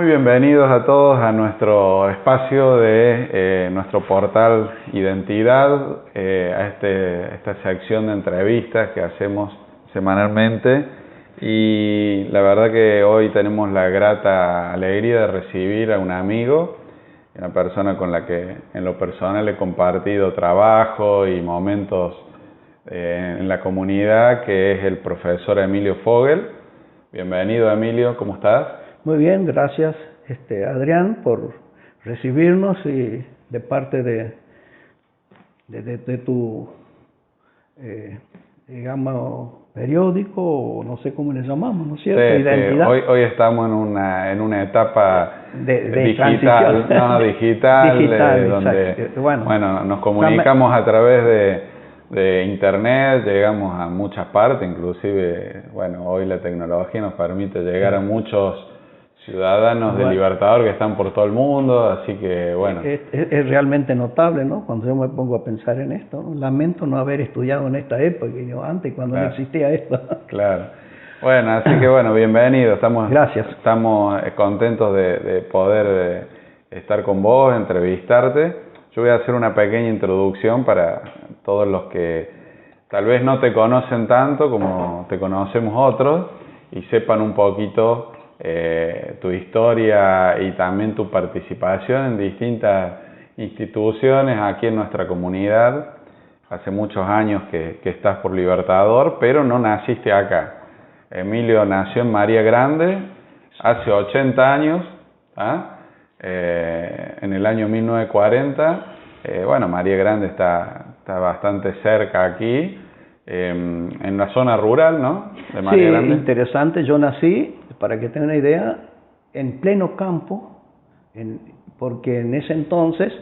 Muy bienvenidos a todos a nuestro espacio de nuestro portal Identidad, a esta sección de entrevistas que hacemos semanalmente, y la verdad que hoy tenemos la grata alegría de recibir a un amigo, una persona con la que en lo personal he compartido trabajo y momentos en la comunidad, que es el profesor Emilio Fogel. Bienvenido, Emilio, ¿cómo estás? Muy bien, gracias Adrián por recibirnos y de parte de tu, digamos, periódico, o no sé cómo le llamamos, ¿no es cierto? Sí, Identidad. Sí. Hoy estamos en una etapa de digital, digital, donde bueno, nos comunicamos a través de internet, llegamos a muchas partes, inclusive, hoy la tecnología nos permite llegar a muchos ciudadanos de Libertador que están por todo el mundo, así que Es realmente notable, ¿no? Cuando yo me pongo a pensar en esto, ¿no? Lamento no haber estudiado en esta época, antes, cuando no existía esto. Claro. Bueno, así que bienvenido. Estamos contentos de poder estar con vos, entrevistarte. Yo voy a hacer una pequeña introducción para todos los que tal vez no te conocen tanto como te conocemos otros y sepan un poquito tu historia y también tu participación en distintas instituciones aquí en nuestra comunidad. Hace muchos años que estás por Libertador, pero no naciste acá. Emilio nació en María Grande hace 80 años, en el año 1940. María Grande está bastante cerca aquí, en la zona rural, ¿no? De María Grande. Sí, interesante. Yo nací, para que tengan una idea, en pleno campo, porque en ese entonces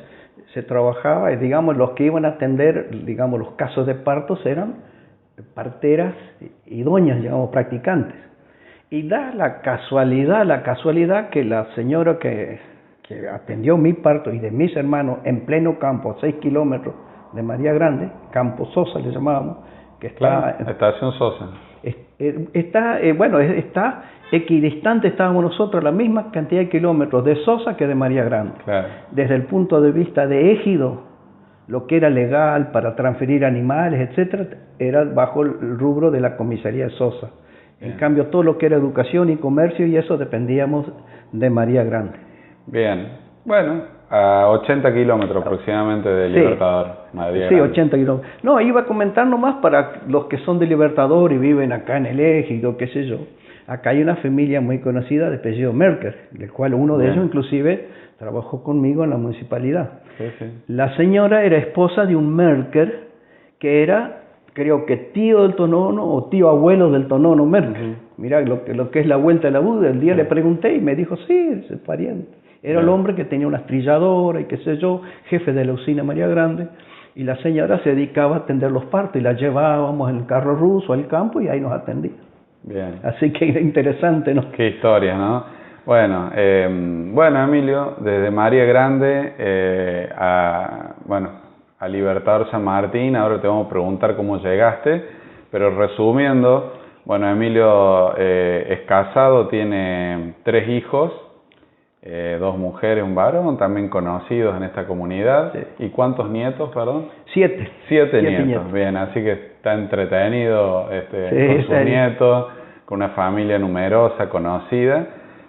se trabajaba, digamos, los que iban a atender, digamos, los casos de partos eran parteras y doñas, digamos, practicantes. Y da la casualidad que la señora que atendió mi parto y de mis hermanos en pleno campo, a 6 kilómetros de María Grande, Campo Sosa le llamábamos, que está... Estación Sosa. Está equidistante, estábamos nosotros la misma cantidad de kilómetros de Sosa que de María Grande. Claro. Desde el punto de vista de ejido, lo que era legal para transferir animales, etcétera, era bajo el rubro de la comisaría de Sosa. Bien. En cambio, todo lo que era educación y comercio y eso dependíamos de María Grande. Bien, a 80 kilómetros aproximadamente de Libertador, María Grande. Sí, 80 kilómetros. No, iba a comentar nomás para los que son de Libertador y viven acá en el Ejido, qué sé yo. Acá hay una familia muy conocida de apellido Merker, del cual uno de ellos inclusive trabajó conmigo en la municipalidad. Sí. La señora era esposa de un Merker que era, creo que tío del Tonono o tío abuelo del Tonono Merker. Mirá lo que es la vuelta de la Buda. El día le pregunté y me dijo, sí, es pariente. Era el hombre que tenía una trilladora y qué sé yo, jefe de la usina María Grande, y la señora se dedicaba a atender los partos y la llevábamos en el carro ruso al campo y ahí nos atendía. Bien. Así que era interesante, ¿no? Qué historia, ¿no? Emilio, desde María Grande a Libertador San Martín, ahora te vamos a preguntar cómo llegaste, pero resumiendo, Emilio es casado, tiene 3 hijos, 2 mujeres, un varón, también conocidos en esta comunidad. Sí. ¿Y cuántos nietos, perdón? 7. 7 nietos. Bien, así que está entretenido con sus nietos, con una familia numerosa, conocida.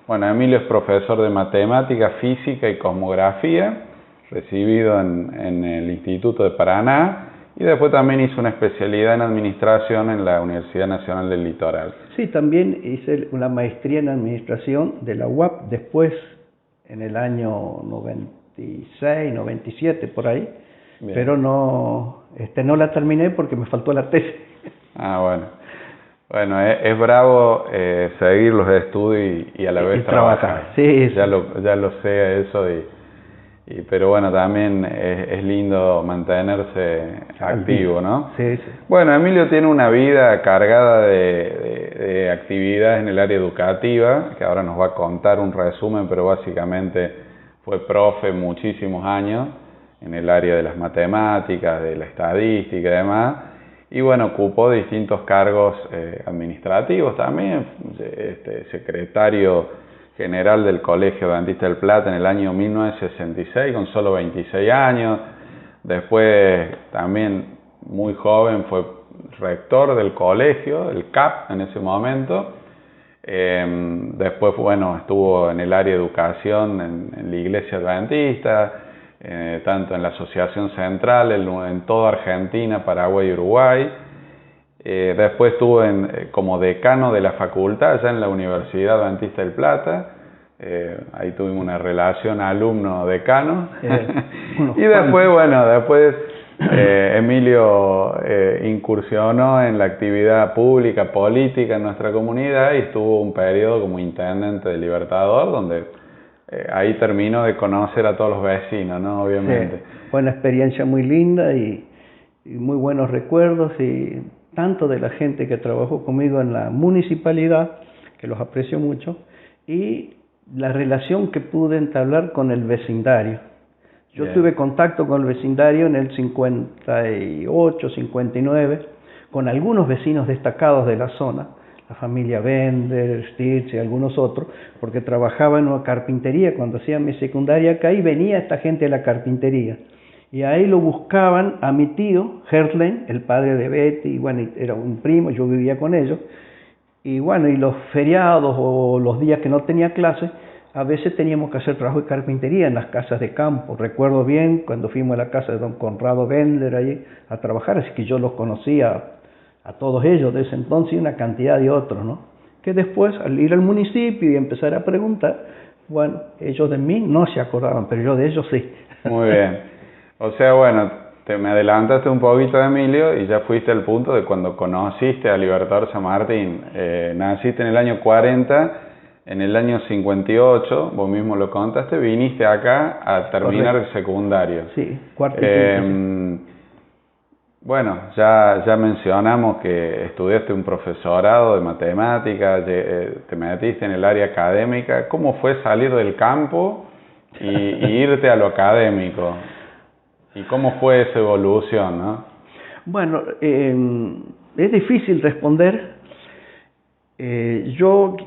Emilio es profesor de matemática, física y cosmografía, recibido en el Instituto de Paraná, y después también hizo una especialidad en administración en la Universidad Nacional del Litoral. Sí, también hice una maestría en administración de la UAP, después en el año 96, 97, por ahí. Bien. Pero no la terminé porque me faltó la tesis. Es bravo seguir los estudios y a la vez trabajar. Sí. Ya lo sé eso, pero también es lindo mantenerse activo, ¿no? Sí. Emilio tiene una vida cargada de actividades en el área educativa, que ahora nos va a contar un resumen, pero básicamente fue profe muchísimos años en el área de las matemáticas, de la estadística y demás. Y ocupó distintos cargos administrativos también, secretario general del Colegio Adventista del Plata en el año 1966, con solo 26 años. Después, también muy joven, fue rector del colegio, el CAP en ese momento. Después, bueno, estuvo en el área de educación en la Iglesia Adventista, tanto en la Asociación Central, en toda Argentina, Paraguay y Uruguay. Después estuvo como decano de la facultad allá en la Universidad Adventista del Plata. Ahí tuvimos una relación alumno-decano. Y después, bueno, Emilio incursionó en la actividad pública, política en nuestra comunidad y estuvo un periodo como intendente de Libertador, donde ahí terminó de conocer a todos los vecinos, ¿no? Obviamente. Sí, fue una experiencia muy linda y muy buenos recuerdos, y tanto de la gente que trabajó conmigo en la municipalidad, que los aprecio mucho, y la relación que pude entablar con el vecindario. Yo tuve contacto con el vecindario en el 58, 59, con algunos vecinos destacados de la zona, la familia Bender, Stirz y algunos otros, porque trabajaba en una carpintería cuando hacía mi secundaria acá, y venía esta gente de la carpintería. Y ahí lo buscaban a mi tío, Hertlein, el padre de Betty, y bueno, era un primo, yo vivía con ellos. Y bueno, y los feriados o los días que no tenía clase, a veces teníamos que hacer trabajo de carpintería en las casas de campo. Recuerdo bien cuando fuimos a la casa de don Conrado Bender allí a trabajar, así que yo los conocía a todos ellos de ese entonces y una cantidad de otros, ¿no? Que después, al ir al municipio y empezar a preguntar, bueno, ellos de mí no se acordaban, pero yo de ellos sí. Muy bien. O sea, bueno, me adelantaste un poquito, Emilio, y ya fuiste al punto de cuando conociste a Libertador San Martín. Naciste en el año 40, en el año 58, vos mismo lo contaste, viniste acá a terminar el secundario. Sí, cuarto y quinto. Bueno, ya mencionamos que estudiaste un profesorado de matemáticas, te metiste en el área académica. ¿Cómo fue salir del campo y irte a lo académico? ¿Y cómo fue esa evolución, no? Bueno, es difícil responder. Yo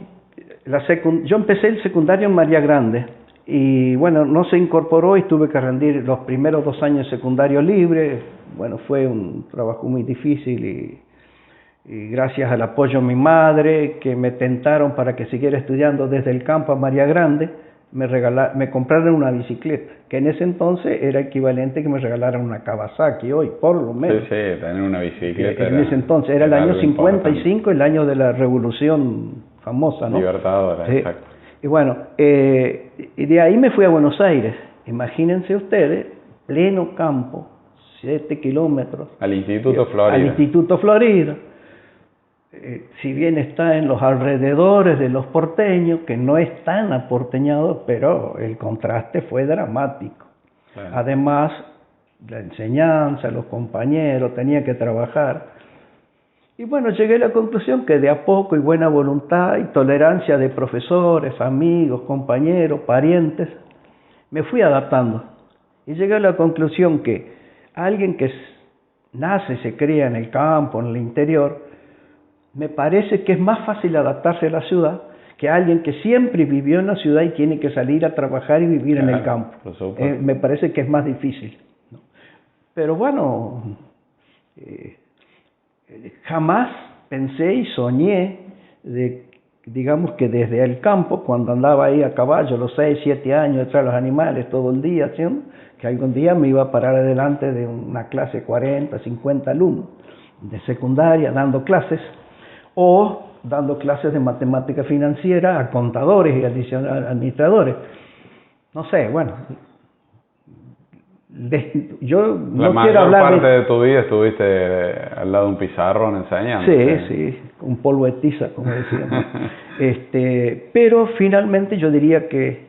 empecé el secundario en María Grande y bueno, no se incorporó y tuve que rendir los primeros 2 años de secundario libre. Bueno, fue un trabajo muy difícil y gracias al apoyo de mi madre, que me tentaron para que siguiera estudiando desde el campo a María Grande, me compraron una bicicleta, que en ese entonces era equivalente que me regalaran una Kawasaki hoy, por lo menos. Sí, tener una bicicleta. En ese entonces era el año 55, el año de la revolución famosa, ¿no? Libertadora, sí. Exacto. Y bueno, y de ahí me fui a Buenos Aires. Imagínense ustedes, pleno campo, 7 kilómetros. Al Instituto Florida. Al Instituto Florida. Si bien está en los alrededores de los porteños, que no es tan aporteñado, pero el contraste fue dramático. Bueno. Además, la enseñanza, los compañeros, tenía que trabajar. Y bueno, llegué a la conclusión que de a poco y buena voluntad y tolerancia de profesores, amigos, compañeros, parientes, me fui adaptando. Y llegué a la conclusión que alguien que nace y se cría en el campo, en el interior, me parece que es más fácil adaptarse a la ciudad que alguien que siempre vivió en la ciudad y tiene que salir a trabajar y vivir en el campo. Me parece que es más difícil, ¿no? Pero bueno, jamás pensé y soñé, digamos que desde el campo, cuando andaba ahí a caballo, los 6, 7 años, detrás de los animales, todo el día, ¿sí? Que algún día me iba a parar adelante de una clase 40, 50 alumnos de secundaria dando clases, o dando clases de matemática financiera a contadores y administradores. No sé, bueno, yo no quiero hablar... La mayor parte de tu vida estuviste al lado de un pizarrón enseñando. Sí, un polvo de tiza, como decíamos. Pero finalmente yo diría que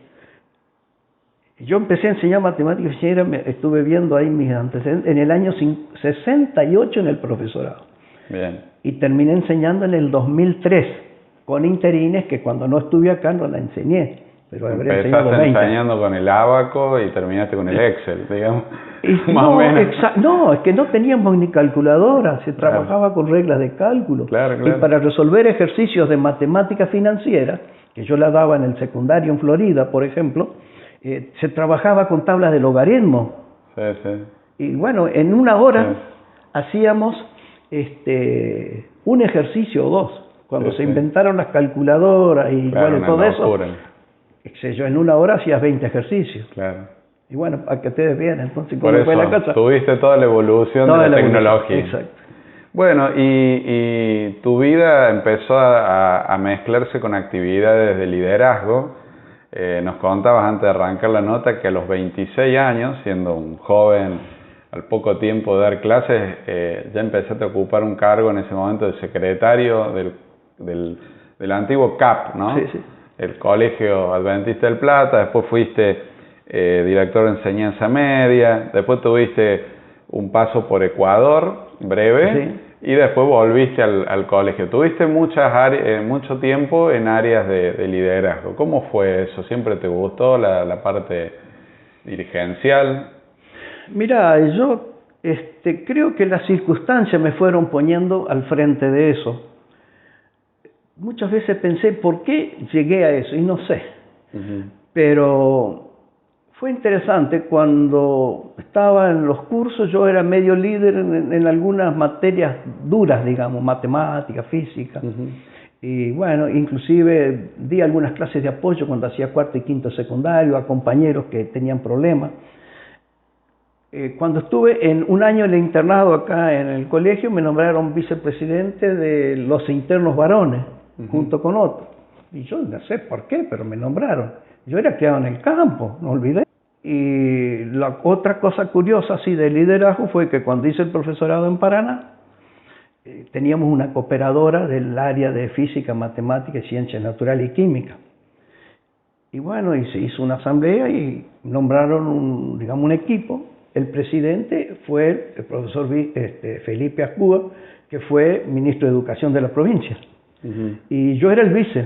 yo empecé a enseñar matemática financiera, estuve viendo ahí mis antecedentes, en el año 68 en el profesorado. Bien. Y terminé enseñando en el 2003, con interines que cuando no estuve acá no la enseñé. Pero habría enseñado 20. Enseñando con el ábaco y terminaste con el Excel, digamos. Más o menos. No, es que no teníamos ni calculadora, se trabajaba con reglas de cálculo. Claro. Y para resolver ejercicios de matemática financiera, que yo la daba en el secundario en Florida, por ejemplo, se trabajaba con tablas de logaritmo. Sí, sí. Y bueno, en una hora hacíamos un ejercicio o dos. Cuando se inventaron las calculadoras y bueno, todo eso, yo en una hora hacías 20 ejercicios. Claro. Y bueno, para que ustedes vean, entonces, ¿cómo fue la cosa? Tuviste toda la evolución de la tecnología. Exacto. Bueno, y tu vida empezó a mezclarse con actividades de liderazgo. Nos contabas antes de arrancar la nota que a los 26 años, siendo un joven, al poco tiempo de dar clases, ya empezaste a ocupar un cargo en ese momento de secretario del antiguo CAP, ¿no? Sí, sí. El Colegio Adventista del Plata. Después fuiste director de enseñanza media, después tuviste un paso por Ecuador, breve, sí. Y después volviste al colegio. Tuviste mucho tiempo en áreas de liderazgo. ¿Cómo fue eso? ¿Siempre te gustó la parte dirigencial? Mira, yo creo que las circunstancias me fueron poniendo al frente de eso. Muchas veces pensé, ¿por qué llegué a eso? Y no sé. Pero fue interesante, cuando estaba en los cursos yo era medio líder en algunas materias duras, digamos, matemática, física. Y bueno, inclusive di algunas clases de apoyo cuando hacía cuarto y quinto secundario a compañeros que tenían problemas. Cuando estuve en un año en el internado acá en el colegio, me nombraron vicepresidente de los internos varones, junto con otros. Y yo no sé por qué, pero me nombraron. Yo era criado en el campo, no olvidé. Y la otra cosa curiosa así de liderazgo fue que cuando hice el profesorado en Paraná, teníamos una cooperadora del área de física, matemática, ciencias naturales y química. Y bueno, y se hizo una asamblea y nombraron un equipo. El presidente fue el profesor Felipe Ascúa, que fue ministro de Educación de la provincia. Y yo era el vice,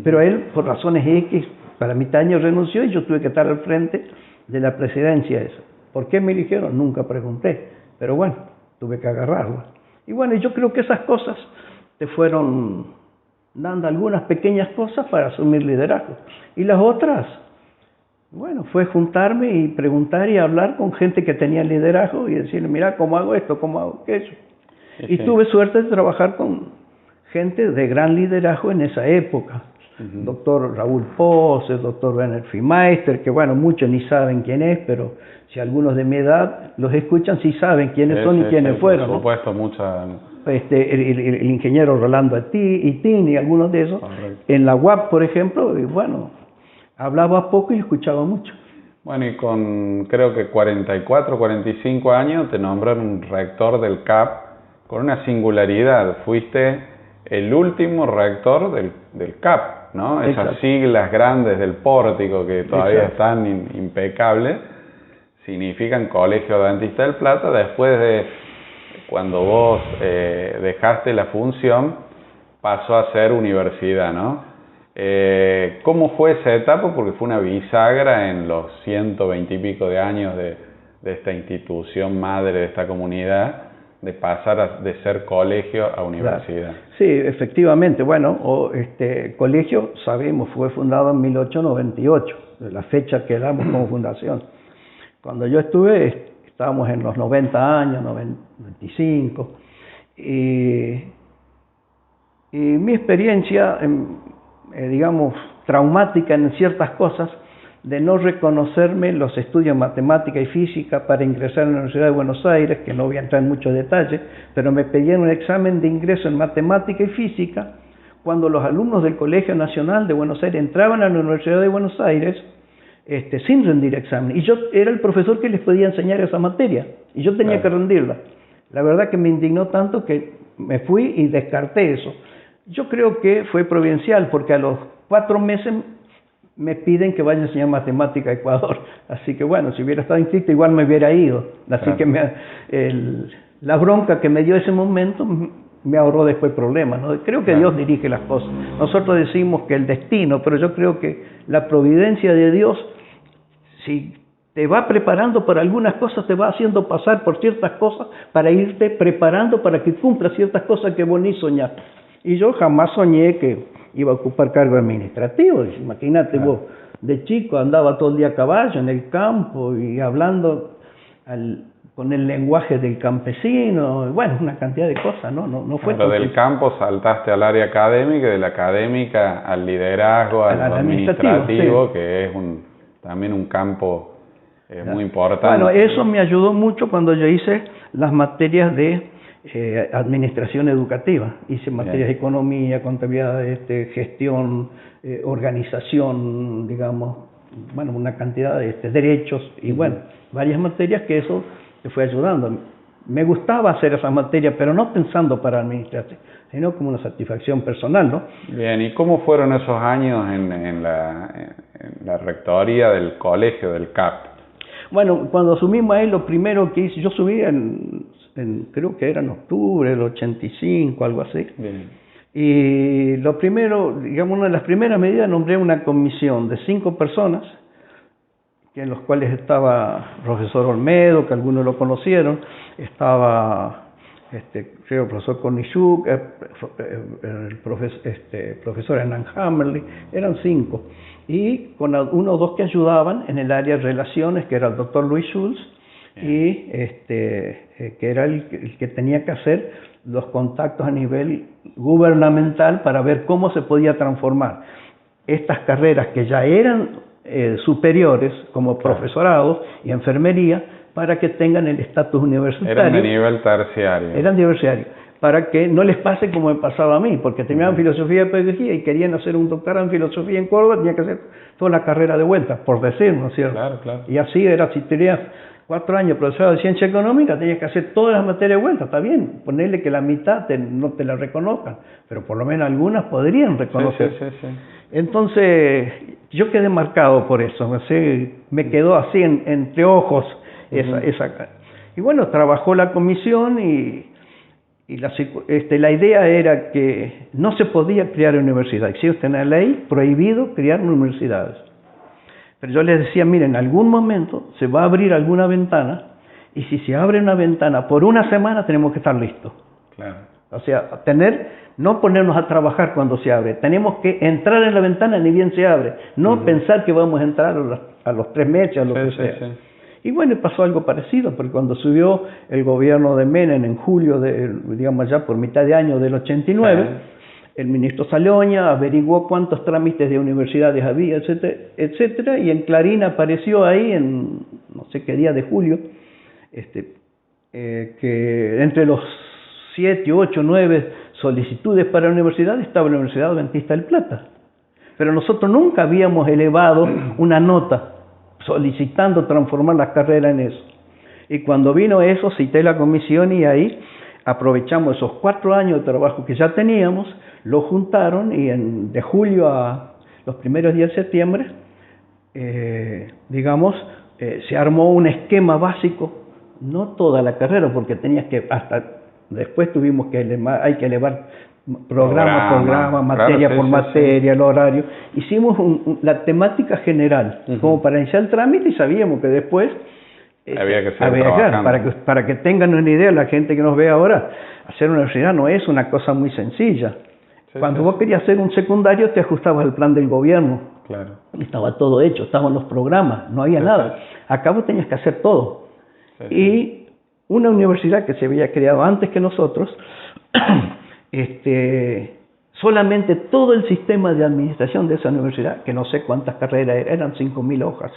pero él, por razones X, para mitad de año renunció y yo tuve que estar al frente de la presidencia esa. ¿Por qué me eligieron? Nunca pregunté, pero bueno, tuve que agarrarlo. Y bueno, yo creo que esas cosas te fueron dando algunas pequeñas cosas para asumir liderazgo. Y las otras, bueno, fue juntarme y preguntar y hablar con gente que tenía liderazgo y decirle, mira, ¿cómo hago esto? ¿Cómo hago aquello? Y tuve suerte de trabajar con gente de gran liderazgo en esa época. Doctor Raúl Pose, doctor Werner Fiemeister, que bueno, muchos ni saben quién es, pero si algunos de mi edad los escuchan, sí saben quiénes son y quiénes fueron. Por supuesto, mucha... el ingeniero Rolando Itín y algunos de esos. Correcto. En la UAP, por ejemplo, y bueno, hablaba poco y escuchaba mucho. Bueno, y con creo que 44, 45 años te nombraron rector del CAP con una singularidad. Fuiste el último rector del CAP, ¿no? Esas siglas grandes del pórtico que todavía están impecables, significan Colegio Adventista del Plata. Después de cuando vos dejaste la función, pasó a ser universidad, ¿no? ¿Cómo fue esa etapa? Porque fue una bisagra en los 120 y pico de años de esta institución madre de esta comunidad, de pasar de ser colegio a universidad. Sí, efectivamente. Bueno, colegio, sabemos, fue fundado en 1898, la fecha que damos como fundación. Cuando yo estuve, estábamos en los 90 años, 95, y mi experiencia, digamos, traumática en ciertas cosas, de no reconocerme los estudios en matemática y física para ingresar en la Universidad de Buenos Aires, que no voy a entrar en muchos detalles, pero me pedían un examen de ingreso en matemática y física cuando los alumnos del Colegio Nacional de Buenos Aires entraban a la Universidad de Buenos Aires sin rendir examen. Y yo era el profesor que les podía enseñar esa materia, y yo tenía que rendirla. La verdad que me indignó tanto que me fui y descarté eso. Yo creo que fue providencial, porque a los 4 meses me piden que vaya a enseñar matemática a Ecuador. Así que bueno, si hubiera estado inscrito igual me hubiera ido. Así que la bronca que me dio ese momento me ahorró después problemas, ¿no? Creo que Dios dirige las cosas. Nosotros decimos que el destino, pero yo creo que la providencia de Dios, si te va preparando para algunas cosas, te va haciendo pasar por ciertas cosas para irte preparando para que cumpla ciertas cosas que vos ni soñaste. Y yo jamás soñé que iba a ocupar cargo administrativo. Imagínate vos, de chico andaba todo el día a caballo en el campo y hablando con el lenguaje del campesino, bueno, una cantidad de cosas, no fue Pero del campo saltaste al área académica, y de la académica al liderazgo, al administrativo, sí, que es también un campo muy importante. Bueno, eso me ayudó mucho cuando yo hice las materias de administración educativa. Hice materias de economía, contabilidad, gestión, organización, digamos, bueno, una cantidad de derechos y bueno, varias materias que eso te fue ayudando. Me gustaba hacer esas materias, pero no pensando para administrarse, sino como una satisfacción personal, ¿no? Bien, ¿y cómo fueron esos años en la rectoría del colegio, del CAP? Bueno, cuando asumimos ahí, lo primero que hice, yo subí creo que era en octubre del 85, algo así. Bien. Y lo primero, digamos, una de las primeras medidas, nombré una comisión de 5 personas, en los cuales estaba el profesor Olmedo, que algunos lo conocieron, estaba creo el profesor Kornichuk, el profesor Hernán Hammerly, eran 5, y con 1 o 2 que ayudaban en el área de relaciones, que era el doctor Luis Schulz, y que era el que tenía que hacer los contactos a nivel gubernamental para ver cómo se podía transformar estas carreras que ya eran superiores, como profesorados y enfermería, para que tengan el estatus universitario. Eran de nivel terciario. Eran terciarios, para que no les pase como me pasaba a mí, porque terminaban filosofía y pedagogía y querían hacer un doctorado en filosofía en Córdoba, tenían que hacer toda la carrera de vuelta, por decir, ¿no es cierto? Claro, claro. Y así era, si tenías 4 años profesorado de ciencia económica, tenías que hacer todas las materias de vuelta, está bien, ponerle que la mitad no te la reconozcan, pero por lo menos algunas podrían reconocer. Sí. Entonces, yo quedé marcado por eso, así, me quedó así entre ojos esa. Y bueno, trabajó la comisión y la idea era que no se podía crear universidades. Existe una ley prohibido crear universidades. Pero yo les decía, miren, en algún momento se va a abrir alguna ventana y si se abre una ventana por una semana tenemos que estar listos. Claro. O sea, no ponernos a trabajar cuando se abre, tenemos que entrar en la ventana ni bien se abre, no pensar que vamos a entrar a los 3 meses, a lo que sea. Sí. Y bueno, pasó algo parecido, porque cuando subió el gobierno de Menem en julio, digamos ya por mitad de año del 89, el ministro Saloña averiguó cuántos trámites de universidades había, etcétera, y en Clarín apareció ahí, en no sé qué día de julio, que entre los 7, 8, 9 solicitudes para la universidad estaba la Universidad Adventista del Plata. Pero nosotros nunca habíamos elevado una nota solicitando transformar las carreras en eso. Y cuando vino eso, cité la comisión y ahí aprovechamos esos 4 años de trabajo que ya teníamos, lo juntaron y de julio a los primeros días de septiembre, se armó un esquema básico, no toda la carrera, porque tenías que, hasta después tuvimos que hay que elevar programa por programa, materia por materia, el horario. Hicimos la temática general, como para iniciar el trámite, y sabíamos que después había que seguir trabajando. Para que tengan una idea, la gente que nos ve ahora, hacer una universidad no es una cosa muy sencilla. Cuando vos querías hacer un secundario, te ajustabas al plan del gobierno. Claro. Estaba todo hecho, estaban los programas, no había nada. Acá vos tenías que hacer todo. Y una universidad que se había creado antes que nosotros, solamente todo el sistema de administración de esa universidad, que no sé cuántas carreras eran 5.000 hojas.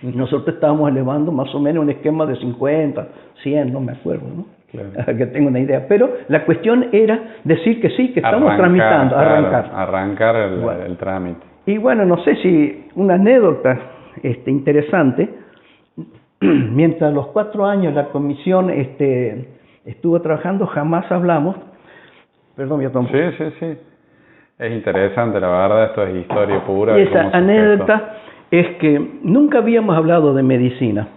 Y nosotros estábamos elevando más o menos un esquema de 50, 100, no me acuerdo, ¿no? Claro. Que tengo una idea. Pero la cuestión era decir que sí, que estamos tramitando, arrancar el trámite. Y bueno, no sé si una anécdota interesante, mientras los 4 años la comisión estuvo trabajando, jamás hablamos. Perdón, yo tomo. Sí. Es interesante, la verdad, esto es historia pura. Y esa anécdota es que nunca habíamos hablado de medicina.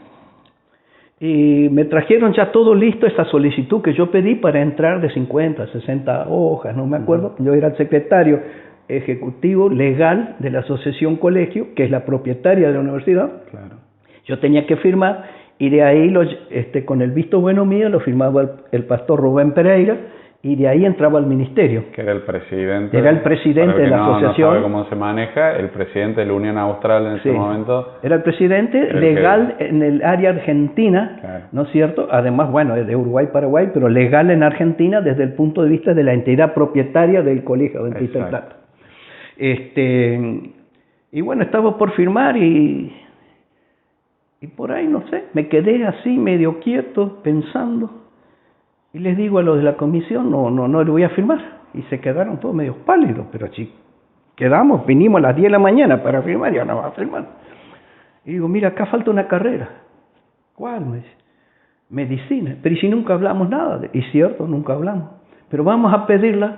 Y me trajeron ya todo listo, esa solicitud que yo pedí para entrar de 50, 60 hojas, no me acuerdo. Yo era el secretario ejecutivo legal de la Asociación Colegio, que es la propietaria de la universidad. Claro. Yo tenía que firmar, y de ahí con el visto bueno mío lo firmaba el pastor Rubén Pereira, y de ahí entraba al ministerio. Que era el presidente. Era el presidente de la asociación. No sabe cómo se maneja, el presidente de la Unión Austral en ese momento. Era el presidente legal en el área argentina, claro. ¿No es cierto? Además, bueno, es de Uruguay, Paraguay, pero legal en Argentina desde el punto de vista de la entidad propietaria del Colegio Adventista del Plata. Y bueno, estaba por firmar y por ahí, no sé, me quedé así medio quieto, pensando. Y les digo a los de la comisión, no le voy a firmar. Y se quedaron todos medio pálidos, pero sí, vinimos a las 10 de la mañana para firmar, ya no va a firmar. Y digo, mira, acá falta una carrera. ¿Cuál? Me dice, medicina. Pero ¿y si nunca hablamos nada? Y cierto, nunca hablamos. Pero vamos a pedirla,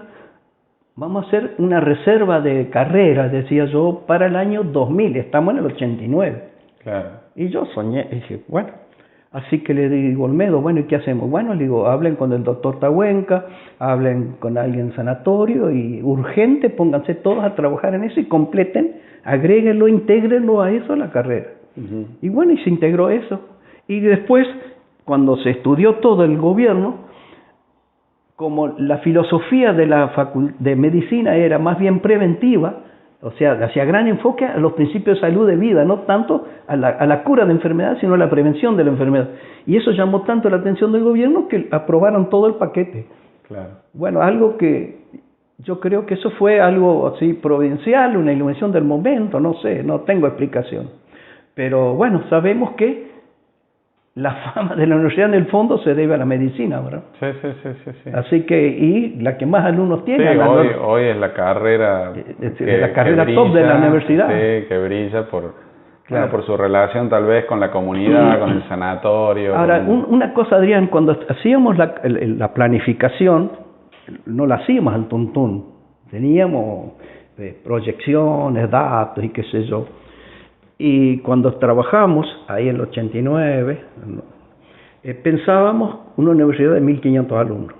vamos a hacer una reserva de carrera, decía yo, para el año 2000, estamos en el 89. Claro. Y yo soñé, y dije, bueno. Así que le digo a Olmedo, bueno, ¿y qué hacemos? Bueno, le digo, hablen con el doctor Tahuenca, hablen con alguien en sanatorio y urgente, pónganse todos a trabajar en eso y completen, agréguenlo, intégrenlo a eso, a la carrera. Y bueno, y se integró eso. Y después, cuando se estudió todo el gobierno, como la filosofía de medicina era más bien preventiva, o sea, hacía gran enfoque a los principios de salud de vida, no tanto a la cura de enfermedad, sino a la prevención de la enfermedad. Y eso llamó tanto la atención del gobierno que aprobaron todo el paquete. Claro. Bueno, algo que yo creo que eso fue algo así provincial, una iluminación del momento, no sé, no tengo explicación. Pero bueno, sabemos que la fama de la universidad en el fondo se debe a la medicina, ¿verdad? Sí. Así que, y la que más alumnos tiene. Sí, hoy es la carrera top de la universidad. Sí, que brilla por su relación tal vez con la comunidad, con el sanatorio. Ahora, una cosa, Adrián, cuando hacíamos la planificación, no la hacíamos al tuntún. Teníamos proyecciones, datos y qué sé yo. Y cuando trabajamos, ahí en el 89, pensábamos una universidad de 1.500 alumnos.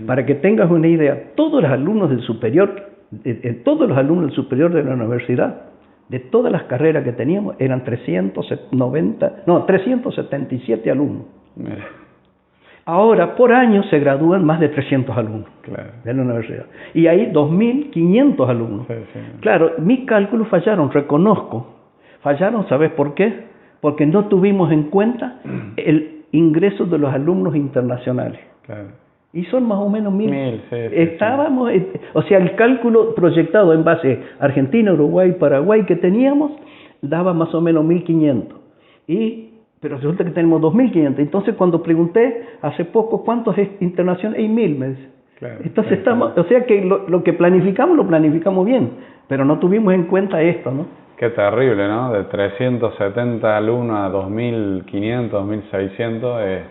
Para que tengas una idea, todos los alumnos del superior de la universidad, de todas las carreras que teníamos, eran 377 alumnos. Mira. Ahora, por año se gradúan más de 300 alumnos de la universidad. Y hay 2.500 alumnos. Sí. Claro, mis cálculos fallaron, reconozco. Fallaron, ¿sabes por qué? Porque no tuvimos en cuenta el ingreso de los alumnos internacionales. Claro. Y son más o menos 1.000. Estábamos, o sea, el cálculo proyectado en base a Argentina, Uruguay, Paraguay que teníamos, daba más o menos 1.500. Pero resulta que tenemos 2.500. Entonces, cuando pregunté hace poco cuántos es internacionales, hay 1.000, me dice. Claro, entonces o sea que lo que planificamos, lo planificamos bien, pero no tuvimos en cuenta esto, ¿no? Qué terrible, ¿no? De 370 alumnos a 2.500, 2.600 es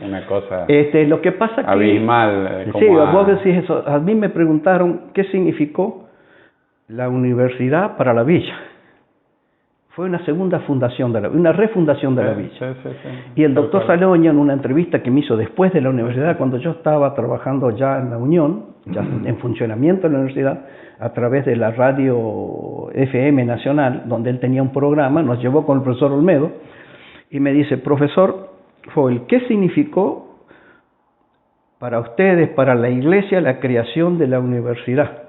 una cosa lo que pasa abismal. Sí, vos decís eso. A mí me preguntaron qué significó la universidad para la villa. Fue una segunda fundación, una refundación de la villa. Sí. Y el doctor Saloña, en una entrevista que me hizo después de la universidad, cuando yo estaba trabajando ya en la Unión, ya en funcionamiento en la universidad, a través de la radio FM Nacional, donde él tenía un programa, nos llevó con el profesor Olmedo, y me dice, profesor Foil, ¿qué significó para ustedes, para la iglesia, la creación de la universidad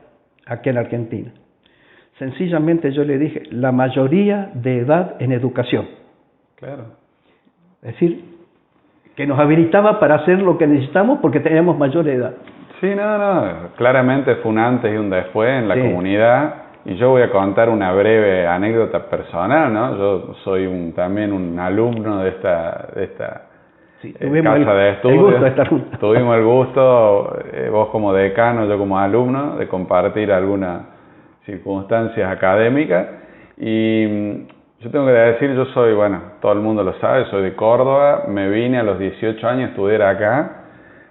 aquí en Argentina? Sencillamente yo le dije, la mayoría de edad en educación. Claro. Es decir, que nos habilitaba para hacer lo que necesitamos porque teníamos mayor edad. Sí, claramente fue un antes y un después en la comunidad. Y yo voy a contar una breve anécdota personal, ¿no? Yo soy también un alumno de esta casa de estudios. El gusto de estar juntos. Tuvimos el gusto, vos como decano, yo como alumno, de compartir algunas circunstancias académicas. Y yo tengo que decir, yo soy, todo el mundo lo sabe, soy de Córdoba, me vine a los 18 años a estudiar acá,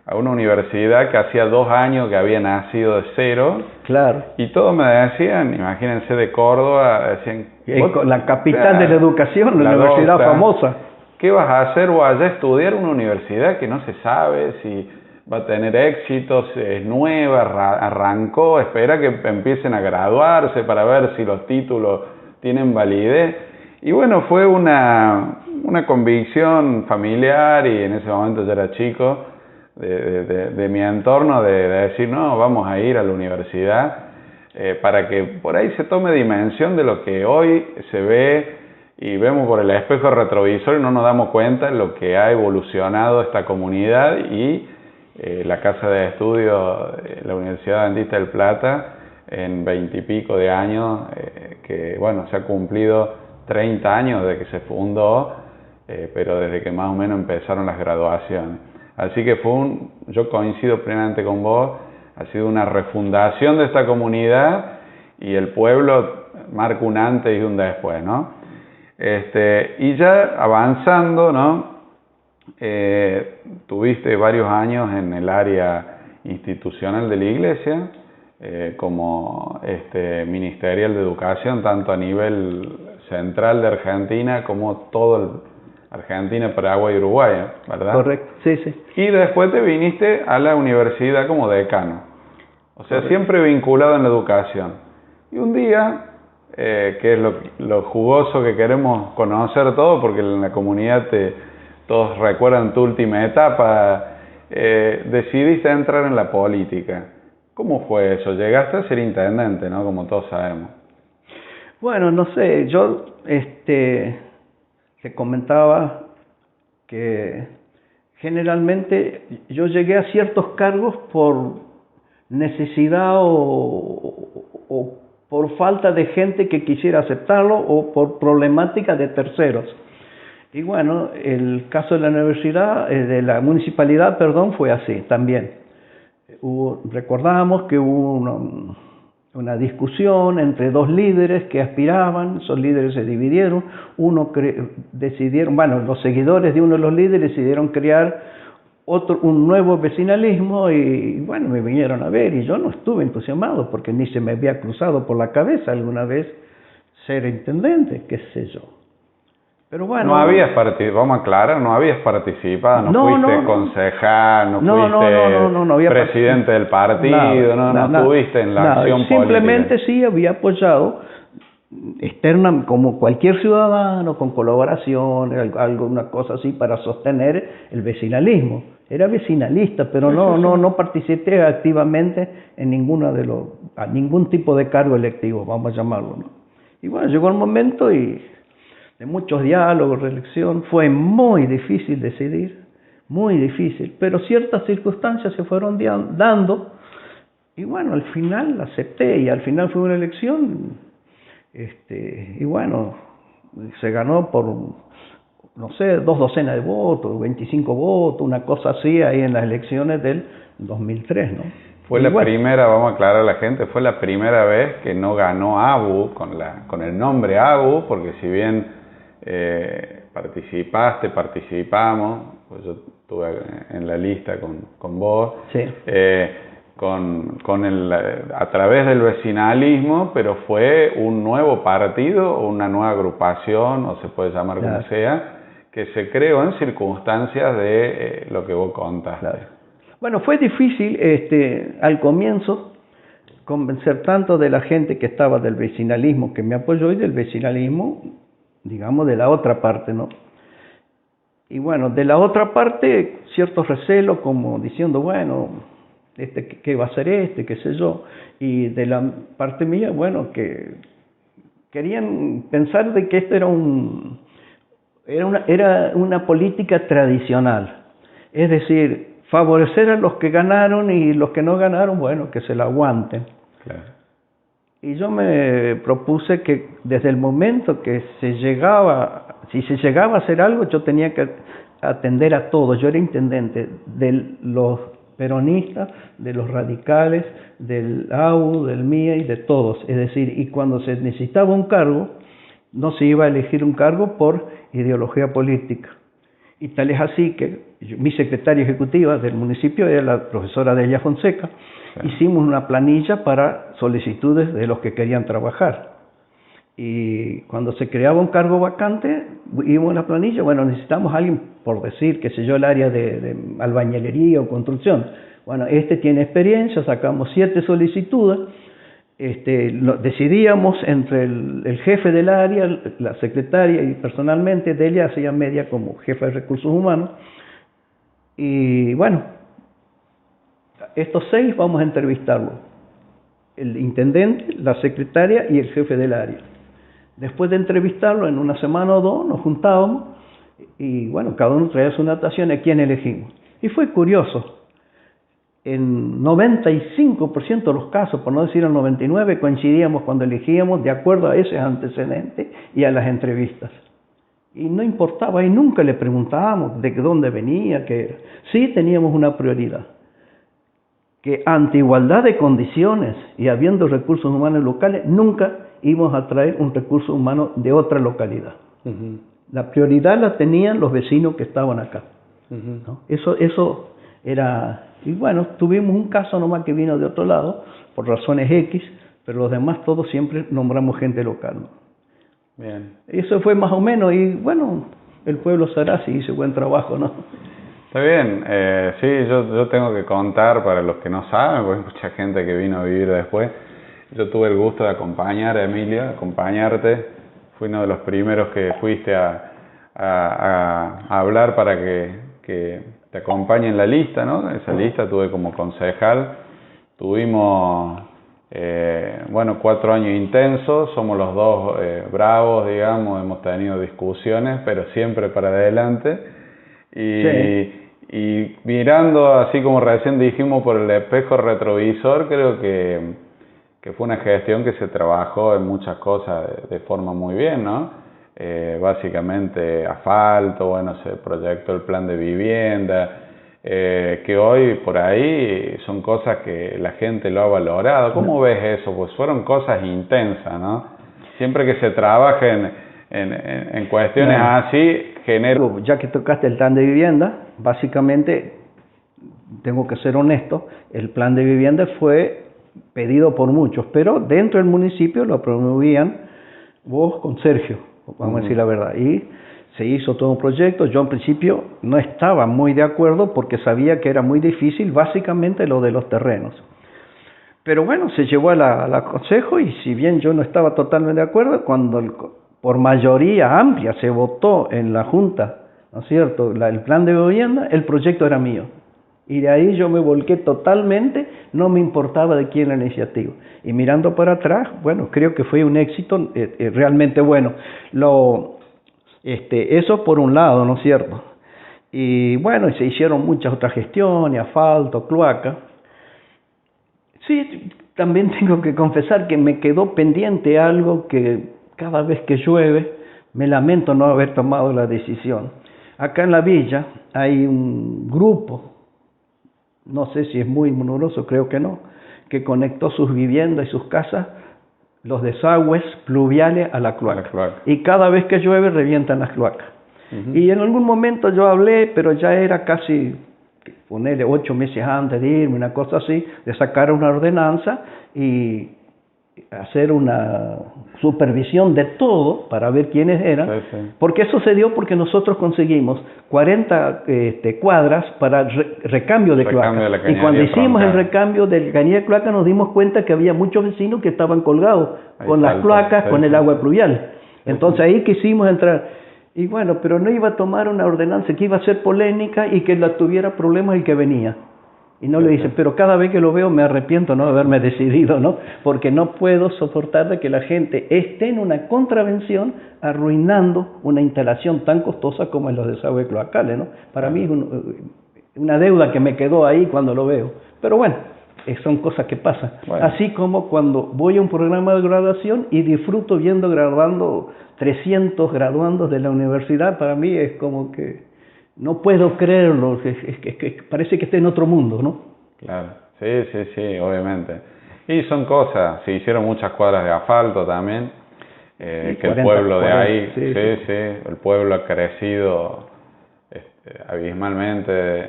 a una universidad que hacía 2 años que había nacido de cero. Claro. Y todos me decían, imagínense de Córdoba, decían... La capital de la educación, la universidad famosa. ¿Qué vas a hacer vos allá? Estudiar una universidad que no se sabe si va a tener éxitos, es nueva, arrancó, espera que empiecen a graduarse para ver si los títulos tienen validez. Y bueno, fue una convicción familiar, y en ese momento ya era chico, de mi entorno, de decir, no, vamos a ir a la universidad, para que por ahí se tome dimensión de lo que hoy se ve y vemos por el espejo retrovisor y no nos damos cuenta de lo que ha evolucionado esta comunidad y la casa de estudio de la Universidad Adventista del Plata en 20 y pico de años, que bueno, se ha cumplido 30 años desde que se fundó, pero desde que más o menos empezaron las graduaciones. Así que yo coincido plenamente con vos, ha sido una refundación de esta comunidad y el pueblo marca un antes y un después, ¿no? Y ya avanzando, ¿no? Tuviste varios años en el área institucional de la iglesia, como ministerial de educación, tanto a nivel central de Argentina como todo Argentina, Paraguay y Uruguay, ¿verdad? Correcto, sí, sí. Y después te viniste a la universidad como decano. O sea, correcto, siempre vinculado en la educación. Y un día, que es lo jugoso que queremos conocer todos, porque en la comunidad todos recuerdan tu última etapa, decidiste entrar en la política. ¿Cómo fue eso? Llegaste a ser intendente, ¿no? Como todos sabemos. Bueno, no sé, yo te comentaba que generalmente yo llegué a ciertos cargos por necesidad o por falta de gente que quisiera aceptarlo o por problemática de terceros. Y bueno, el caso de la universidad, de la municipalidad, perdón, fue así también. Recordamos que hubo una discusión entre dos líderes que aspiraban, esos líderes se dividieron, los seguidores de uno de los líderes decidieron crear un nuevo vecinalismo y bueno, me vinieron a ver y yo no estuve entusiasmado porque ni se me había cruzado por la cabeza alguna vez ser intendente, qué sé yo. Pero bueno, no habías participado, vamos a aclarar, no habías participado, no fuiste concejal, no fuiste presidente del partido, no estuviste en la acción política. Simplemente sí había apoyado externa, como cualquier ciudadano, con colaboración, alguna cosa así para sostener el vecinalismo. Era vecinalista, pero no participé activamente en ningún tipo de cargo electivo, vamos a llamarlo, ¿no? Y bueno, llegó el momento y de muchos diálogos, reelección, fue muy difícil decidir, muy difícil, pero ciertas circunstancias se fueron dando y bueno, al final acepté y al final fue una elección y bueno, se ganó por, no sé, 2 docenas de votos, 25 votos, una cosa así ahí en las elecciones del 2003, ¿no? Fue la primera, vamos a aclarar a la gente, fue la primera vez que no ganó ABU con el nombre ABU, porque si bien participamos, pues yo estuve en la lista con vos, sí. A través del vecinalismo, pero fue un nuevo partido, una nueva agrupación, o se puede llamar como sea, que se creó en circunstancias de lo que vos contaste. Claro. Bueno, fue difícil al comienzo convencer tanto de la gente que estaba del vecinalismo que me apoyó y del vecinalismo, digamos, de la otra parte, ¿no? Y bueno, de la otra parte, ciertos recelos como diciendo, bueno, ¿qué va a hacer qué sé yo? Y de la parte mía, bueno, que querían pensar de que esto era una política tradicional. Es decir, favorecer a los que ganaron y los que no ganaron, bueno, que se la aguanten. Claro. Y yo me propuse que desde el momento que si se llegaba a hacer algo, yo tenía que atender a todos. Yo era intendente de los peronistas, de los radicales, del AU, del MIA y de todos. Es decir, y cuando se necesitaba un cargo, no se iba a elegir un cargo por ideología política. Y tal es así que mi secretaria ejecutiva del municipio era la profesora Delia Fonseca. Sí. Hicimos una planilla para solicitudes de los que querían trabajar. Y cuando se creaba un cargo vacante, íbamos a la planilla, bueno, necesitamos a alguien, por decir, qué sé yo, el área de albañilería o construcción. Bueno, tiene experiencia, sacamos 7 solicitudes, decidíamos entre el jefe del área, la secretaria y personalmente, Delia hacía media como jefa de recursos humanos. Y bueno, estos 6 vamos a entrevistarlos. El intendente, la secretaria y el jefe del área. Después de entrevistarlo, en una semana o 2, nos juntábamos y bueno, cada uno traía su anotación a quién elegimos. Y fue curioso. En 95% de los casos, por no decir el 99%, coincidíamos cuando elegíamos de acuerdo a ese antecedente y a las entrevistas. Y no importaba, y nunca le preguntábamos de dónde venía, qué era. Sí teníamos una prioridad, que ante igualdad de condiciones y habiendo recursos humanos locales, nunca íbamos a traer un recurso humano de otra localidad. La prioridad la tenían los vecinos que estaban acá. ¿No? Eso era... Y bueno, tuvimos un caso nomás que vino de otro lado, por razones X, pero los demás todos siempre nombramos gente local, ¿no? Bien. Eso fue más o menos, y bueno, el pueblo sabrá si hizo buen trabajo, ¿no? Está bien, sí, yo tengo que contar para los que no saben, porque hay mucha gente que vino a vivir después. Yo tuve el gusto de acompañar a Emilia, acompañarte. Fui uno de los primeros que fuiste a hablar para que te acompañe en la lista, ¿no? Esa lista tuve como concejal. Tuvimos, bueno, 4 años intensos, somos los dos bravos, digamos, hemos tenido discusiones, pero siempre para adelante. Y mirando, así como recién dijimos, por el espejo retrovisor, creo que fue una gestión que se trabajó en muchas cosas de forma muy bien, ¿no? Básicamente asfalto, bueno, se proyectó el plan de vivienda, que hoy por ahí son cosas que la gente lo ha valorado. ¿Cómo ves eso? Pues fueron cosas intensas, ¿no? Siempre que se trabaja en cuestiones así, genera... Ya que tocaste el plan de vivienda, básicamente, tengo que ser honesto, el plan de vivienda fue pedido por muchos, pero dentro del municipio lo promovían vos con Sergio, vamos a decir la verdad, y se hizo todo un proyecto. Yo en principio no estaba muy de acuerdo porque sabía que era muy difícil, básicamente lo de los terrenos. Pero bueno, se llevó al consejo, y si bien yo no estaba totalmente de acuerdo, cuando por mayoría amplia se votó en la Junta, ¿no es cierto?, el plan de vivienda, el proyecto era mío. Y de ahí yo me volqué totalmente, no me importaba de quién era la iniciativa. Y mirando para atrás, bueno, creo que fue un éxito realmente bueno. Eso por un lado, ¿no es cierto? Y bueno, se hicieron muchas otras gestiones, asfalto, cloaca. Sí, también tengo que confesar que me quedó pendiente algo que cada vez que llueve me lamento no haber tomado la decisión. Acá en la villa hay un grupo, no sé si es muy numeroso, creo que no, que conectó sus viviendas y sus casas, los desagües pluviales a la cloaca. Y cada vez que llueve revientan las cloacas. Y en algún momento yo hablé, pero ya era casi, ponerle 8 meses antes de irme, una cosa así, de sacar una ordenanza y hacer una supervisión de todo para ver quiénes eran, porque eso se dio porque nosotros conseguimos 40 cuadras para recambio de cloaca, y cuando hicimos el recambio de cañería de cloaca nos dimos cuenta que había muchos vecinos que estaban colgados con las cloacas, con el agua pluvial. Entonces ahí quisimos entrar, y bueno, pero no iba a tomar una ordenanza que iba a ser polémica y que la tuviera problemas el que venía. Y no le dicen, pero cada vez que lo veo me arrepiento no haberme decidido, ¿no? Porque no puedo soportar de que la gente esté en una contravención arruinando una instalación tan costosa como en los desagües cloacales, ¿no? Para mí es una deuda que me quedó ahí cuando lo veo. Pero bueno, son cosas que pasan. Bueno. Así como cuando voy a un programa de graduación y disfruto viendo graduando 300 graduandos de la universidad, para mí es como que... no puedo creerlo, que parece que esté en otro mundo, ¿no? Claro, sí, obviamente. Y son cosas, se hicieron muchas cuadras de asfalto también, que 40, el pueblo de ahí, sí, el pueblo ha crecido abismalmente.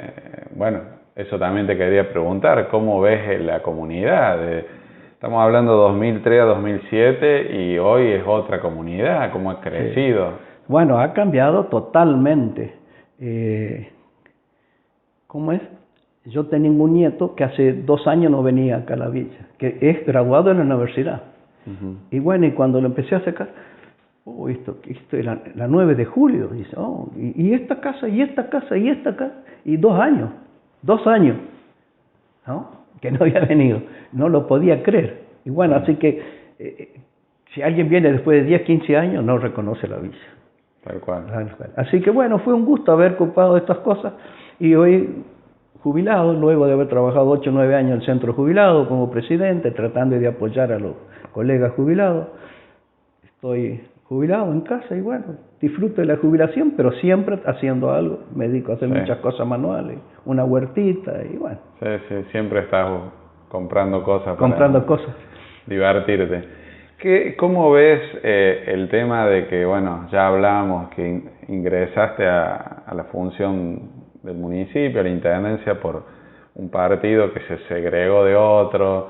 Bueno, eso también te quería preguntar, ¿cómo ves la comunidad? Estamos hablando de 2003 a 2007 y hoy es otra comunidad, ¿cómo ha crecido? Sí. Bueno, ha cambiado totalmente. ¿Cómo es? Yo tenía un nieto que hace 2 años no venía acá a la villa, que es graduado en la universidad. Y bueno, y cuando lo empecé a sacar, esto es la 9 de julio, dice, y esta casa, y esta casa, y esta casa, y 2 años. ¿no? Que no había venido, no lo podía creer. Y bueno, así que si alguien viene después de 10, 15 años, no reconoce la villa. Tal cual. Así que bueno, fue un gusto haber ocupado estas cosas y hoy jubilado, luego de haber trabajado 8 o 9 años en el centro jubilado como presidente, tratando de apoyar a los colegas jubilados, estoy jubilado en casa y bueno, disfruto de la jubilación, pero siempre haciendo algo. Me dedico a hacer muchas cosas manuales, una huertita y bueno. Sí, siempre estás comprando cosas. Cosas. Divertirte. ¿Cómo ves el tema de que, bueno, ya hablábamos que ingresaste a la función del municipio, a la intendencia, por un partido que se segregó de otro?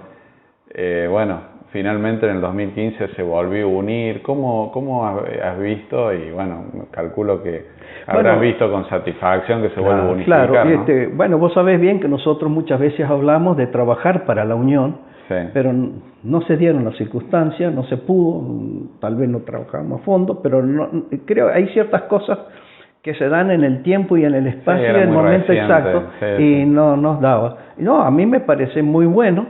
Bueno, finalmente en el 2015 se volvió a unir. ¿Cómo has visto? Y bueno, calculo que habrás visto con satisfacción que se vuelve a unificar, claro, ¿no? Bueno, vos sabés bien que nosotros muchas veces hablamos de trabajar para la unión. Sí. Pero no se dieron las circunstancias, no se pudo, tal vez no trabajamos a fondo, pero creo hay ciertas cosas que se dan en el tiempo y en el espacio y en el momento exacto, y no nos daba. No, a mí me parece muy bueno.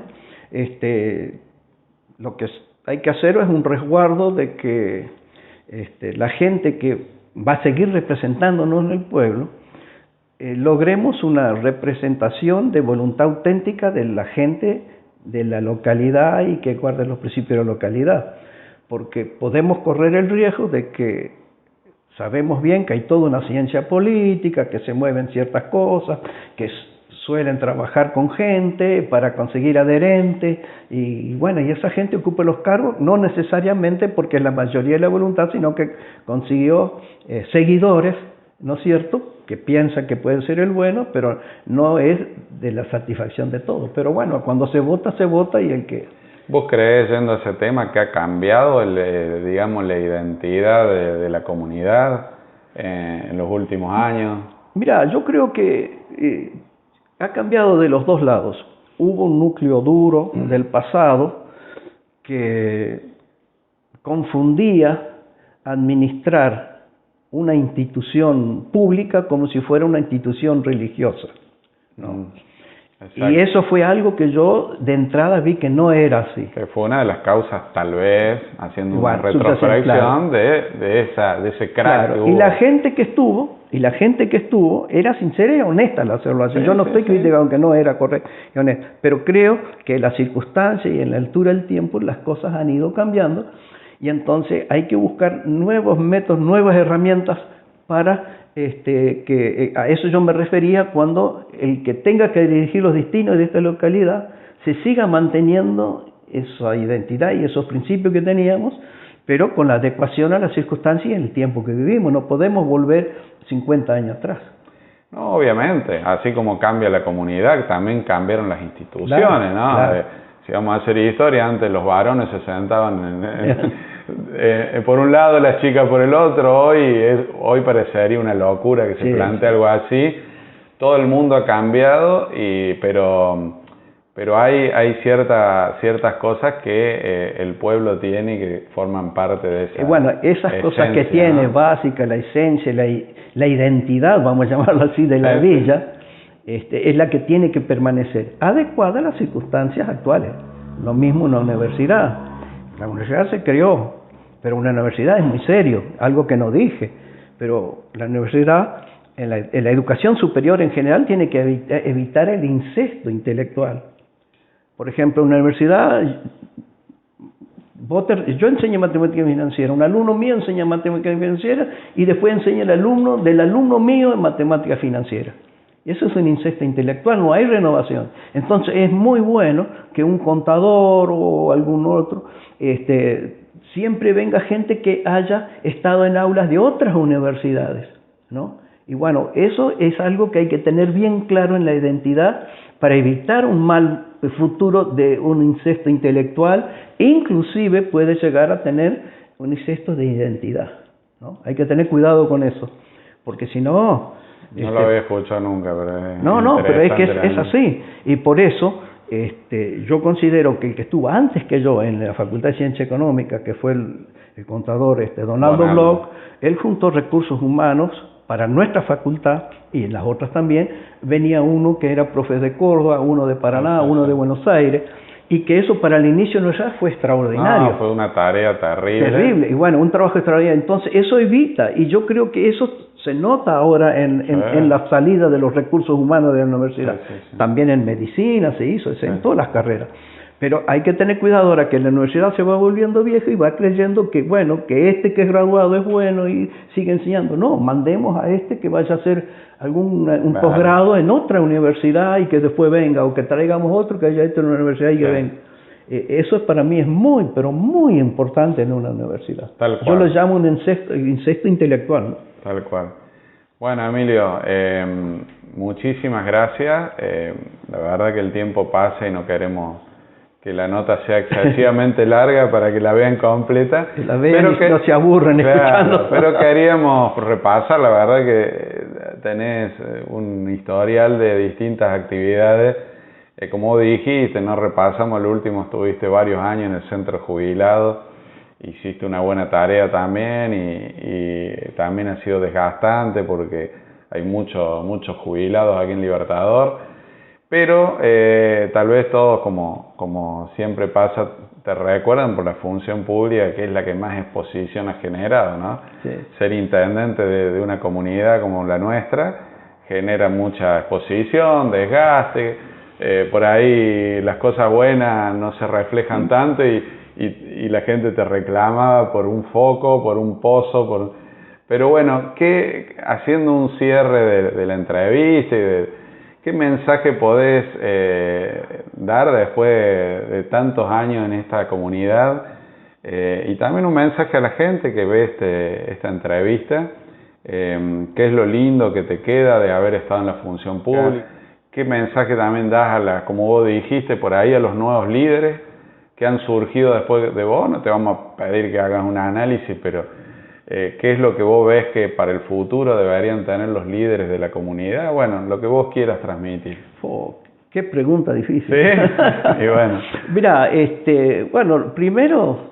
Lo que hay que hacer es un resguardo de que la gente que va a seguir representándonos en el pueblo, logremos una representación de voluntad auténtica de la gente de la localidad y que guarde los principios de la localidad, porque podemos correr el riesgo de que sabemos bien que hay toda una ciencia política, que se mueven ciertas cosas, que suelen trabajar con gente para conseguir adherentes y bueno, y esa gente ocupa los cargos no necesariamente porque es la mayoría de la voluntad, sino que consiguió seguidores, ¿no es cierto?, que piensa que puede ser el bueno, pero no es de la satisfacción de todos. Pero bueno, cuando se vota y el que... ¿Vos crees, yendo a ese tema, que ha cambiado, digamos, la identidad de la comunidad en los últimos años? Mira, yo creo que ha cambiado de los dos lados. Hubo un núcleo duro del pasado que confundía administrar una institución pública como si fuera una institución religiosa, ¿no? Y eso fue algo que yo de entrada vi que no era así. Que fue una de las causas, tal vez, haciendo una retrospección de ese crack. Claro. Y la gente que estuvo era sincera y honesta al hacerlo así. Yo no estoy criticando que no era correcto y honesto, pero creo que las circunstancias y en la altura del tiempo las cosas han ido cambiando. Y entonces hay que buscar nuevos métodos, nuevas herramientas para que a eso yo me refería cuando el que tenga que dirigir los destinos de esta localidad se siga manteniendo esa identidad y esos principios que teníamos, pero con la adecuación a las circunstancias y en el tiempo que vivimos. No podemos volver 50 años atrás. No, obviamente, así como cambia la comunidad, también cambiaron las instituciones, ¿no? Claro. Si vamos a hacer historia, antes los varones se sentaban por un lado, las chicas por el otro. Hoy parecería una locura que se plantee algo así. Todo el mundo ha cambiado, pero hay ciertas cosas que el pueblo tiene y que forman parte de esa bueno, esas esencia, cosas que tiene, ¿no? Básicas, la esencia, la identidad, vamos a llamarlo así, de la villa, es la que tiene que permanecer, adecuada a las circunstancias actuales. Lo mismo una universidad. La universidad se creó, pero una universidad es muy serio, algo que no dije, pero la universidad, en la educación superior en general, tiene que evitar el incesto intelectual. Por ejemplo, en una universidad, yo enseño matemática financiera, un alumno mío enseña matemática financiera y después enseña el alumno del alumno mío en matemática financiera. Eso es un incesto intelectual, no hay renovación. Entonces es muy bueno que un contador o algún otro siempre venga gente que haya estado en aulas de otras universidades, ¿no? Y bueno, eso es algo que hay que tener bien claro en la identidad para evitar un mal futuro de un incesto intelectual, inclusive puede llegar a tener un incesto de identidad, ¿no? Hay que tener cuidado con eso, porque si no... No lo había escuchado nunca, pero pero es que es así, y por eso yo considero que el que estuvo antes que yo en la Facultad de Ciencia Económica, que fue el contador Donaldo Bloch, él juntó recursos humanos para nuestra facultad y en las otras también, venía uno que era profe de Córdoba, uno de Paraná, uno de Buenos Aires, y que eso para el inicio de nosotros fue extraordinario. No, fue una tarea terrible. Terrible, y bueno, un trabajo extraordinario. Entonces, eso evita, y yo creo que eso se nota ahora en la salida de los recursos humanos de la universidad. También en medicina se hizo, en todas las carreras. Pero hay que tener cuidado ahora que la universidad se va volviendo vieja y va creyendo que, bueno, que este que es graduado es bueno y sigue enseñando. No, mandemos a este que vaya a hacer un posgrado en otra universidad y que después venga, o que traigamos otro que haya hecho en una universidad y que venga. Eso para mí es muy, pero muy importante en una universidad. Tal cual. Yo lo llamo un incesto intelectual, ¿no? Tal cual. Bueno, Emilio, muchísimas gracias. La verdad que el tiempo pasa y no queremos que la nota sea excesivamente larga para que la vean completa. Que la vean y no se aburren escuchando. Pero queríamos repasar, la verdad que tenés un historial de distintas actividades. Como dijiste, no repasamos el último, estuviste varios años en el centro jubilado, hiciste una buena tarea también y también ha sido desgastante porque hay muchos jubilados aquí en Libertador. Pero tal vez todos, como siempre pasa, te recuerdan por la función pública, que es la que más exposición ha generado, ¿no? Sí. Ser intendente de una comunidad como la nuestra genera mucha exposición, desgaste, por ahí las cosas buenas no se reflejan tanto y la gente te reclama por un foco, por un pozo, pero bueno, haciendo un cierre de la entrevista ¿qué mensaje podés dar después de tantos años en esta comunidad? Y también un mensaje a la gente que ve esta entrevista. ¿Qué es lo lindo que te queda de haber estado en la función pública? Claro. ¿Qué mensaje también das como vos dijiste por ahí, a los nuevos líderes que han surgido después de vos? No te vamos a pedir que hagas un análisis, pero ¿qué es lo que vos ves que para el futuro deberían tener los líderes de la comunidad? Bueno, lo que vos quieras transmitir. Qué pregunta difícil. Sí, y bueno. Mira, bueno, primero,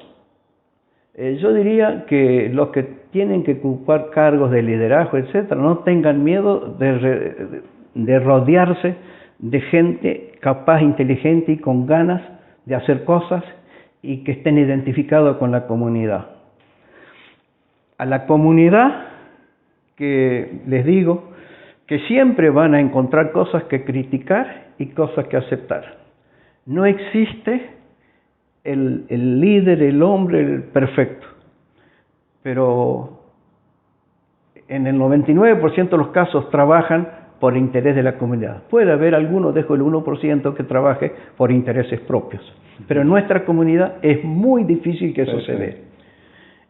yo diría que los que tienen que ocupar cargos de liderazgo, etcétera, no tengan miedo de rodearse de gente capaz, inteligente y con ganas de hacer cosas y que estén identificados con la comunidad. A la comunidad que les digo que siempre van a encontrar cosas que criticar y cosas que aceptar. No existe el líder, el hombre, el perfecto, pero en el 99% de los casos trabajan por interés de la comunidad. Puede haber algunos, dejo el 1% que trabaje por intereses propios, pero en nuestra comunidad es muy difícil que eso se dé.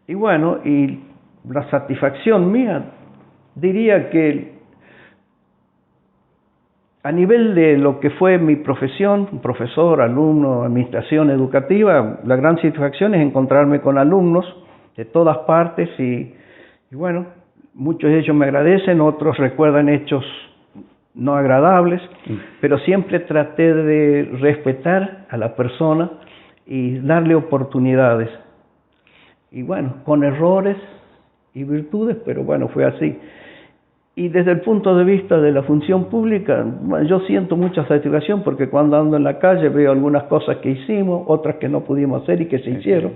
Y bueno, y la satisfacción mía, diría que a nivel de lo que fue mi profesión, profesor, alumno, administración educativa, la gran satisfacción es encontrarme con alumnos de todas partes y bueno, muchos de ellos me agradecen, otros recuerdan hechos no agradables, pero siempre traté de respetar a la persona y darle oportunidades. Y bueno, con errores y virtudes, pero bueno, fue así. Y desde el punto de vista de la función pública, bueno, yo siento mucha satisfacción porque cuando ando en la calle veo algunas cosas que hicimos, otras que no pudimos hacer y que se hicieron.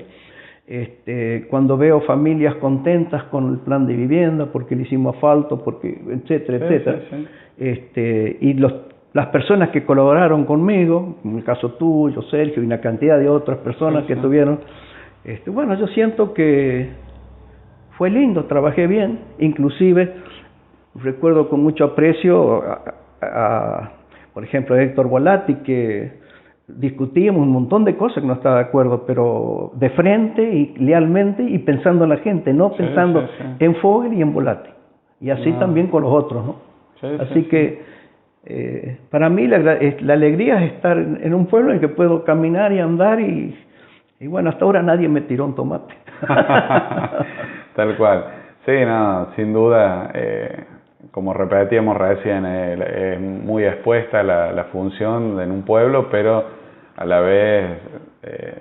Cuando veo familias contentas con el plan de vivienda porque le hicimos asfalto, porque etcétera, etcétera. Y las personas que colaboraron conmigo, en el caso tuyo, Sergio, y una cantidad de otras personas que tuvieron, bueno, yo siento que fue lindo, trabajé bien, inclusive recuerdo con mucho aprecio por ejemplo, a Héctor Volati, que discutíamos un montón de cosas que no estaba de acuerdo, pero de frente y lealmente y pensando en la gente, no pensando en Fogel y en Volati. Y así también con los otros, ¿no? Así que para mí la alegría es estar en un pueblo en el que puedo caminar y andar y bueno, hasta ahora nadie me tiró un tomate. Tal cual. Sí, no, sin duda, como repetíamos recién, es muy expuesta la función en un pueblo, pero a la vez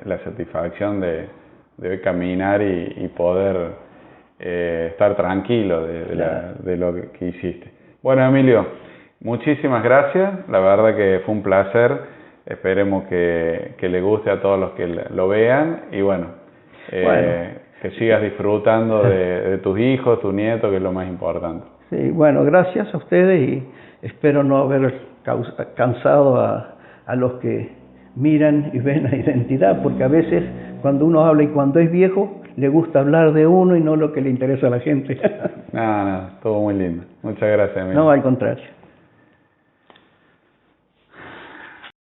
la satisfacción de caminar y poder estar tranquilo de lo que hiciste. Bueno, Emilio, muchísimas gracias, la verdad que fue un placer, esperemos que le guste a todos los que lo vean y bueno, que sigas disfrutando de tus hijos, tu nieto, que es lo más importante. Sí, bueno, gracias a ustedes y espero no haber cansado a los que miran y ven la identidad, porque a veces cuando uno habla y cuando es viejo, le gusta hablar de uno y no lo que le interesa a la gente. No, estuvo muy lindo. Muchas gracias, Emilio. No, al contrario.